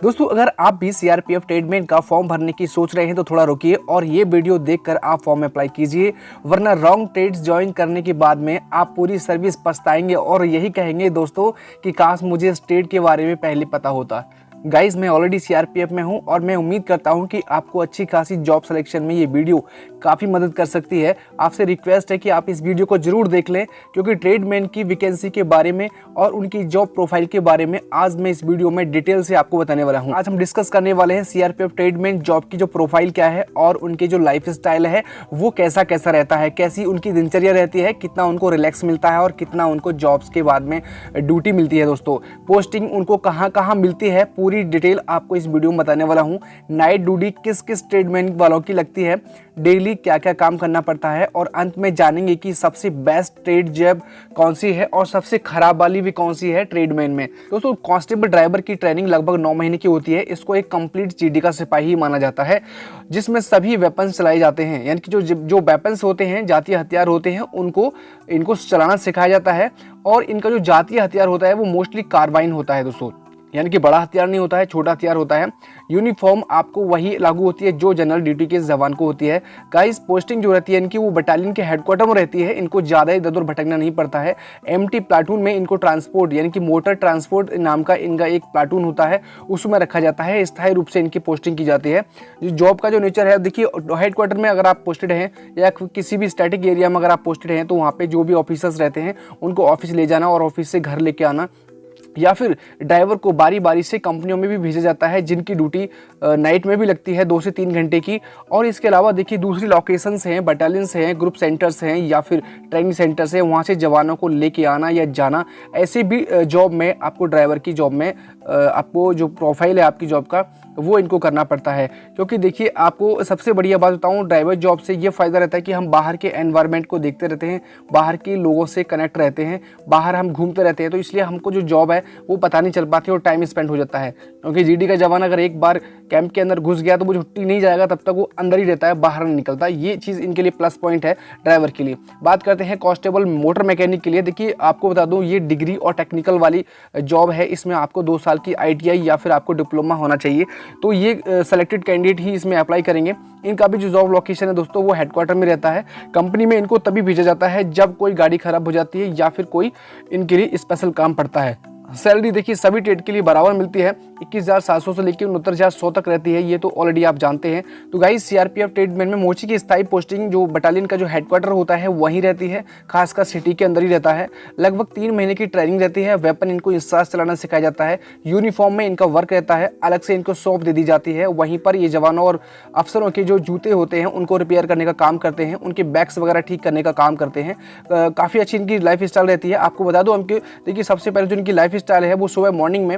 दोस्तों अगर आप भी सीआरपीएफ ट्रेडमैन का फॉर्म भरने की सोच रहे हैं तो थोड़ा रुकिए और ये वीडियो देखकर आप फॉर्म अप्लाई कीजिए, वरना रॉन्ग ट्रेड्स ज्वाइन करने के बाद में आप पूरी सर्विस पछताएंगे और यही कहेंगे दोस्तों कि काश मुझे इस ट्रेड के बारे में पहले पता होता। गाइज मैं ऑलरेडी सीआरपीएफ में हूं और मैं उम्मीद करता हूं कि आपको अच्छी खासी जॉब सिलेक्शन में ये वीडियो काफ़ी मदद कर सकती है। आपसे रिक्वेस्ट है कि आप इस वीडियो को जरूर देख लें, क्योंकि ट्रेडमैन की वैकेंसी के बारे में और उनकी जॉब प्रोफाइल के बारे में आज मैं इस वीडियो में डिटेल से आपको बताने वाला हूं। आज हम डिस्कस करने वाले हैं सीआरपीएफ ट्रेडमैन जॉब की जो प्रोफाइल क्या है और उनके जो लाइफ स्टाइल है वो कैसा कैसा रहता है, कैसी उनकी दिनचर्या रहती है, कितना उनको रिलैक्स मिलता है और कितना उनको जॉब्स के बाद में ड्यूटी मिलती है। दोस्तों पोस्टिंग उनको कहाँ कहाँ मिलती है पूरी डिटेल आपको इस वीडियो में बताने वाला हूं। नाइट ड्यूटी किस किस ट्रेडमैन वालों की लगती है, डेली क्या क्या काम करना पड़ता है और अंत में जानेंगे कि सबसे बेस्ट ट्रेड जॉब कौन सी है और सबसे खराब वाली भी कौन सी है ट्रेडमैन में। दोस्तों कांस्टेबल ड्राइवर की ट्रेनिंग लगभग 9 महीने की होती है। इसको एक कंप्लीट जीडी का सिपाही माना जाता है, जिसमें सभी वेपन्स चलाए जाते हैं, यानी कि जो वेपन्स होते हैं, जातीय हथियार होते हैं, इनको चलाना सिखाया जाता है। और इनका जो जातीय हथियार होता है वो मोस्टली कार्बाइन होता है दोस्तों, यानी कि बड़ा हथियार नहीं होता है, छोटा हथियार होता है। यूनिफॉर्म आपको वही लागू होती है जो जनरल ड्यूटी के जवान को होती है। गाइस पोस्टिंग जो रहती है इनकी वो बटालियन के हेडक्वार्टर में रहती है, इनको ज़्यादा इधर उधर भटकना नहीं पड़ता है। एमटी प्लाटून में इनको ट्रांसपोर्ट यानी कि मोटर ट्रांसपोर्ट नाम का इनका एक प्लाटून होता है, उसमें रखा जाता है। स्थायी रूप से इनकी पोस्टिंग की जाती है। जॉब का जो नेचर है, देखिए हेडक्वार्टर में अगर आप पोस्टेड हैं या किसी भी स्टैटिक एरिया में अगर आप पोस्टेड हैं तो वहाँ पे जो भी ऑफिसर्स रहते हैं उनको ऑफिस ले जाना और ऑफिस से घर लेके आना, या फिर ड्राइवर को बारी बारी से कंपनियों में भी भेजा जाता है जिनकी ड्यूटी नाइट में भी लगती है 2 से 3 घंटे की। और इसके अलावा देखिए दूसरी लोकेशंस हैं, बटालियंस हैं, ग्रुप सेंटर्स हैं या फिर ट्रेनिंग सेंटर्स हैं, वहाँ से जवानों को लेके आना या जाना। ऐसे भी जॉब में आपको ड्राइवर की जॉब में आपको जो प्रोफाइल है आपकी जॉब का वो इनको करना पड़ता है। क्योंकि देखिए आपको सबसे बढ़िया बात बताऊं, ड्राइवर जॉब से ये फ़ायदा रहता है कि हम बाहर के एनवायरनमेंट को देखते रहते हैं, बाहर के लोगों से कनेक्ट रहते हैं, बाहर हम घूमते रहते हैं, तो इसलिए हमको जो जॉब है वो पता नहीं चल पाती और टाइम स्पेंड हो जाता है। क्योंकि जीडी का जवान अगर एक बार कैंप के अंदर घुस गया तो वो छुट्टी नहीं जाएगा, तब तक वो अंदर ही रहता है, बाहर नहीं निकलता। ये चीज़ इनके लिए प्लस पॉइंट है ड्राइवर के लिए। बात करते हैं कांस्टेबल मोटर मैकेनिक के लिए। देखिए आपको बता दूं ये डिग्री और टेक्निकल वाली जॉब है, इसमें आपको 2 साल की ITI या फिर आपको डिप्लोमा होना चाहिए, तो ये सेलेक्टेड कैंडिडेट ही इसमें अप्लाई करेंगे। इनका भी जो जॉब लोकेशन है दोस्तों वो हेडक्वार्टर में रहता है। कंपनी में इनको तभी भेजा जाता है जब कोई गाड़ी खराब हो जाती है या फिर कोई इनके लिए स्पेशल काम पड़ता है। सैलरी देखिए सभी ट्रेड के लिए बराबर मिलती है, 21,700 से लेकर 69,100 तक रहती है, ये तो ऑलरेडी आप जानते हैं। तो गाइस सीआरपीएफ ट्रेडमैन में मोची की स्थायी पोस्टिंग जो बटालियन का जो हेडक्वार्टर होता है वहीं रहती है, खासकर सिटी के अंदर ही रहता है। लगभग 3 महीने की ट्रेनिंग रहती है, वेपन इनको इस साथ चलाना सिखाया जाता है, यूनिफॉर्म में इनका वर्क रहता है, अलग से इनको सौंप दे दी जाती है। वहीं पर ये जवानों और अफसरों के जो जूते होते हैं उनको रिपेयर करने का काम करते हैं, उनके बैग्स वगैरह ठीक करने का काम करते हैं। काफ़ी अच्छी इनकी लाइफ स्टाइल रहती है। आपको बता दूँ हमके देखिए सबसे पहले जो इनकी लाइफ स्टाइल है वो सुबह मॉर्निंग में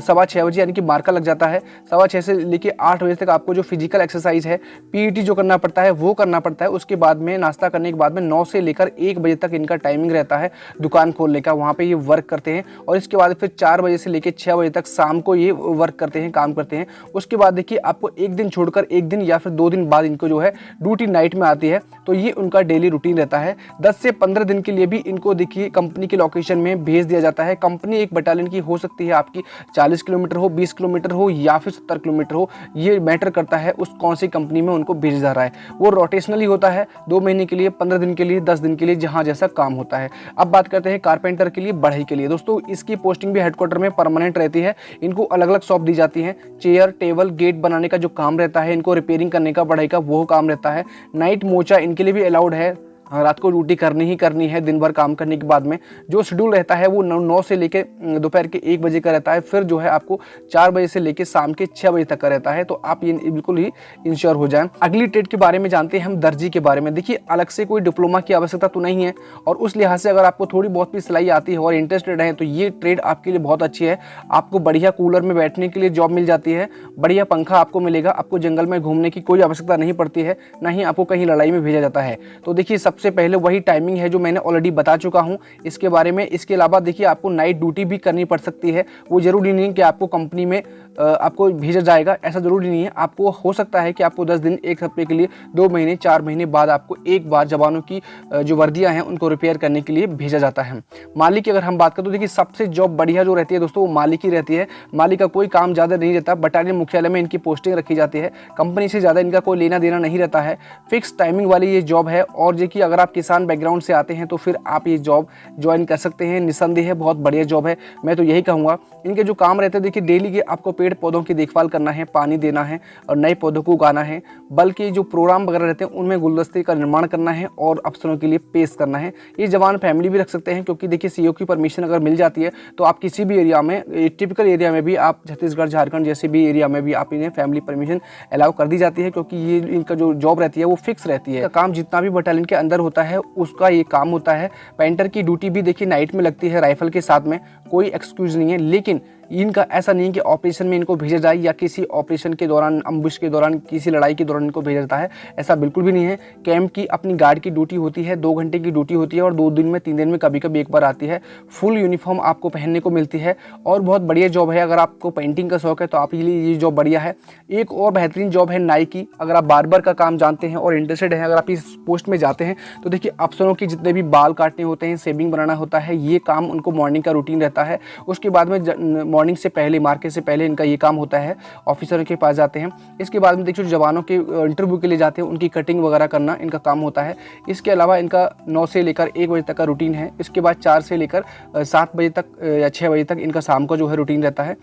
6:15 बजे यानी कि मार्का लग जाता है। 6:15 से लेके 8 बजे तक आपको जो फिजिकल एक्सरसाइज है, पीईटी जो करना पड़ता है वो करना पड़ता है। उसके बाद में नाश्ता करने के बाद में 9 से लेकर 1 बजे तक इनका टाइमिंग रहता है दुकान खोलने का, वहाँ पे ये वर्क करते हैं। और इसके बाद फिर 4 बजे से लेकर 6 बजे तक शाम को ये वर्क करते हैं, काम करते हैं। उसके बाद देखिए आपको एक दिन छोड़कर एक दिन या फिर 2 दिन बाद इनको जो है ड्यूटी नाइट में आती है, तो ये उनका डेली रूटीन रहता है। 10 से 15 दिन के लिए भी इनको देखिए कंपनी के लोकेशन में भेज दिया जाता है। कंपनी एक बटालियन की हो सकती है आपकी 40 किलोमीटर हो, 20 किलोमीटर हो या फिर 70 किलोमीटर हो, ये मैटर करता है उस कौन सी कंपनी में उनको भेजा जा रहा है। वो रोटेशनली होता है, 2 महीने के लिए, 15 दिन के लिए, 10 दिन के लिए, जहां जैसा काम होता है। अब बात करते हैं कारपेंटर के लिए, बढ़ई के लिए। दोस्तों इसकी पोस्टिंग भी हेडक्वार्टर में परमानेंट रहती है। इनको अलग अलग सौंप दी जाती है। चेयर टेबल गेट बनाने का जो काम रहता है, इनको रिपेयरिंग करने का बढ़ई का वो काम रहता है। नाइट मोचा इनके लिए भी अलाउड है, रात को ड्यूटी करनी ही करनी है। दिन भर काम करने के बाद में जो शेड्यूल रहता है वो 9 से लेके दोपहर के 1 बजे का रहता है, फिर जो है आपको 4 बजे से लेके शाम के 6 बजे तक का रहता है। तो आप ये बिल्कुल ही इंश्योर हो जाएं। अगली ट्रेड के बारे में जानते हैं हम, दर्जी के बारे में। देखिए अलग से कोई डिप्लोमा की आवश्यकता तो नहीं है, और उस लिहाज से अगर आपको थोड़ी बहुत भी सिलाई आती है और इंटरेस्टेड है तो ये ट्रेड आपके लिए बहुत अच्छी है। आपको बढ़िया कूलर में बैठने के लिए जॉब मिल जाती है, बढ़िया पंखा आपको मिलेगा, आपको जंगल में घूमने की कोई आवश्यकता नहीं पड़ती है, ना ही आपको कहीं लड़ाई में भेजा जाता है। तो देखिए सबसे पहले वही टाइमिंग है जो मैंने ऑलरेडी बता चुका हूं इसके बारे में। इसके अलावा देखिए आपको नाइट ड्यूटी भी करनी पड़ सकती है। वो जरूरी नहीं कि आपको कंपनी में आपको भेजा जाएगा, ऐसा ज़रूरी नहीं है। आपको हो सकता है कि आपको 10 दिन, 1 हफ्ते के लिए, 2 महीने, 4 महीने बाद आपको एक बार जवानों की जो वर्दियाँ हैं उनको रिपेयर करने के लिए भेजा जाता है। माली की अगर हम बात करें तो देखिए सबसे जॉब बढ़िया जो रहती है दोस्तों वो माली की रहती है। माली का कोई काम ज़्यादा नहीं रहता, बटालियन मुख्यालय में इनकी पोस्टिंग रखी जाती है, कंपनी से ज़्यादा इनका कोई लेना देना नहीं रहता है, फिक्स टाइमिंग वाली ये जॉब है। और देखिए अगर आप किसान बैकग्राउंड से आते हैं तो फिर आप ये जॉब ज्वाइन कर सकते हैं, निस्संदेह बहुत बढ़िया जॉब है, मैं तो यही कहूँगा। इनके जो काम रहते हैं देखिए डेली के आपको पेड़ पौधों की देखभाल करना है, पानी देना है और नए पौधों को उगाना है, बल्कि जो प्रोग्राम वगैरह रहते हैं उनमें गुलदस्ते का निर्माण करना है और अफसरों के लिए पेश करना है। ये जवान फैमिली भी रख सकते हैं क्योंकि देखिए सीओ की परमिशन अगर मिल जाती है तो आप किसी भी एरिया में, टिपिकल एरिया में भी, आप छत्तीसगढ़ झारखंड जैसे भी एरिया में भी आप इन्हें फैमिली परमिशन अलाउ कर दी जाती है, क्योंकि ये इनका जो जॉब रहती है वो फिक्स रहती है। काम जितना भी बटालियन के अंदर होता है उसका ये काम होता है। पेंटर की ड्यूटी भी देखिए नाइट में लगती है राइफल के साथ में, कोई एक्सक्यूज नहीं है। लेकिन इनका ऐसा नहीं कि ऑपरेशन में इनको भेजा जाए या किसी ऑपरेशन के दौरान, अम्बुश के दौरान, किसी लड़ाई के दौरान इनको भेजा जाता है, ऐसा बिल्कुल भी नहीं है। कैंप की अपनी गार्ड की ड्यूटी होती है, 2 घंटे की ड्यूटी होती है और 2 दिन में, 3 दिन में कभी कभी एक बार आती है। फुल यूनिफॉर्म आपको पहनने को मिलती है और बहुत बढ़िया जॉब है। अगर आपको पेंटिंग का शौक है तो आप ये जॉब बढ़िया है। एक और बेहतरीन जॉब है नाई की। अगर आप बार्बर का काम जानते हैं और इंटरेस्टेड हैं, अगर आप इस पोस्ट में जाते हैं तो देखिए अफसरों की जितने भी बाल काटने होते हैं, शेविंग बनाना होता है, ये काम उनको मॉर्निंग का रूटीन रहता है। उसके बाद में मॉर्निंग से पहले, मार्केट से पहले इनका ये काम होता है, ऑफिसरों के पास जाते हैं। इसके बाद में देखिए जवानों के इंटरव्यू के लिए जाते हैं, उनकी कटिंग वगैरह करना इनका काम होता है। इसके अलावा इनका 9 से लेकर 1 बजे तक का रूटीन है। इसके बाद 4 से लेकर 7 बजे तक या 6 बजे तक इनका शाम का जो है रूटीन रहता है।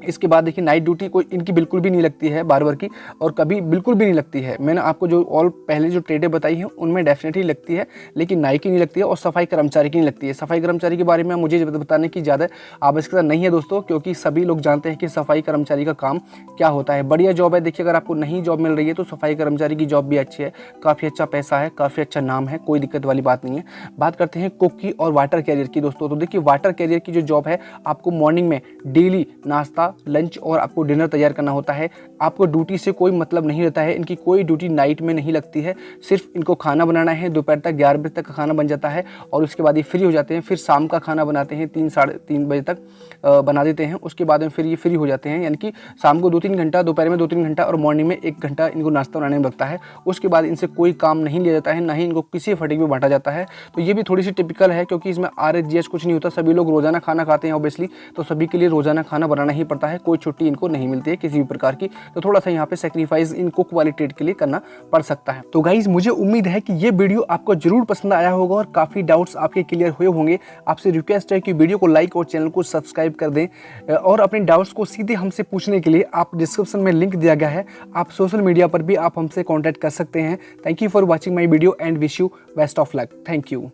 इसके बाद देखिए नाइट ड्यूटी कोई इनकी बिल्कुल भी नहीं लगती है बार्बर की, और कभी बिल्कुल भी नहीं लगती है। मैंने आपको जो पहले जो ट्रेडें बताई हैं उनमें डेफिनेटली लगती है, लेकिन नाई की नहीं लगती है और सफाई कर्मचारी की नहीं लगती है। सफाई कर्मचारी के बारे में मुझे बताने की ज़्यादा आवश्यकता नहीं है दोस्तों, क्योंकि सभी लोग जानते हैं कि सफाई कर्मचारी का काम क्या होता है। बढ़िया जॉब है। देखिए अगर आपको नहीं जॉब मिल रही है तो सफाई कर्मचारी की जॉब भी अच्छी है, काफ़ी अच्छा पैसा है, काफ़ी अच्छा नाम है, कोई दिक्कत वाली बात नहीं है। बात करते हैं कुक की और वाटर कैरियर की दोस्तों। तो देखिए वाटर कैरियर की जो जॉब है, आपको मॉर्निंग में डेली नाश्ता, लंच और आपको डिनर तैयार करना होता है। आपको ड्यूटी से कोई मतलब नहीं रहता है, इनकी कोई ड्यूटी नाइट में नहीं लगती है, सिर्फ इनको खाना बनाना है। दोपहर तक 11 बजे तक का खाना बन जाता है और उसके बाद ये फ्री हो जाते हैं। फिर शाम का खाना बनाते हैं 3 साढ़े 3 बजे तक बना देते हैं। उसके बाद में फिर ये फ्री हो जाते हैं, यानी कि शाम को 2-3 घंटा, दोपहर में 2-3 घंटा और मॉर्निंग में 1 घंटा इनको नाश्ता बनाने में लगता है। उसके बाद इनसे कोई काम नहीं लिया जाता है, ना ही इनको किसी फटीक में बांटा जाता है। तो ये भी थोड़ी सी टिपिकल है, क्योंकि इसमें RHGS कुछ नहीं होता। सभी लोग रोजाना खाना खाते हैं ऑब्वियसली, तो सभी के लिए रोजाना खाना बनाना ही पड़ता है, कोई छुट्टी इनको नहीं मिलती है किसी भी प्रकार की। तो थोड़ा सा यहाँ पे सेक्रीफाइस इन कुक वाली ट्रेड के लिए करना पड़ सकता है। तो गाइज मुझे उम्मीद है कि ये वीडियो आपको जरूर पसंद आया होगा और काफी डाउट्स आपके क्लियर हुए होंगे। आपसे रिक्वेस्ट है कि वीडियो को लाइक और चैनल को सब्सक्राइब कर दें और अपने डाउट्स को सीधे हमसे पूछने के लिए आप डिस्क्रिप्शन में लिंक दिया गया है, आप सोशल मीडिया पर भी आप हमसे कॉन्टैक्ट कर सकते हैं। Thank you for watching my video and wish you best of luck. Thank you.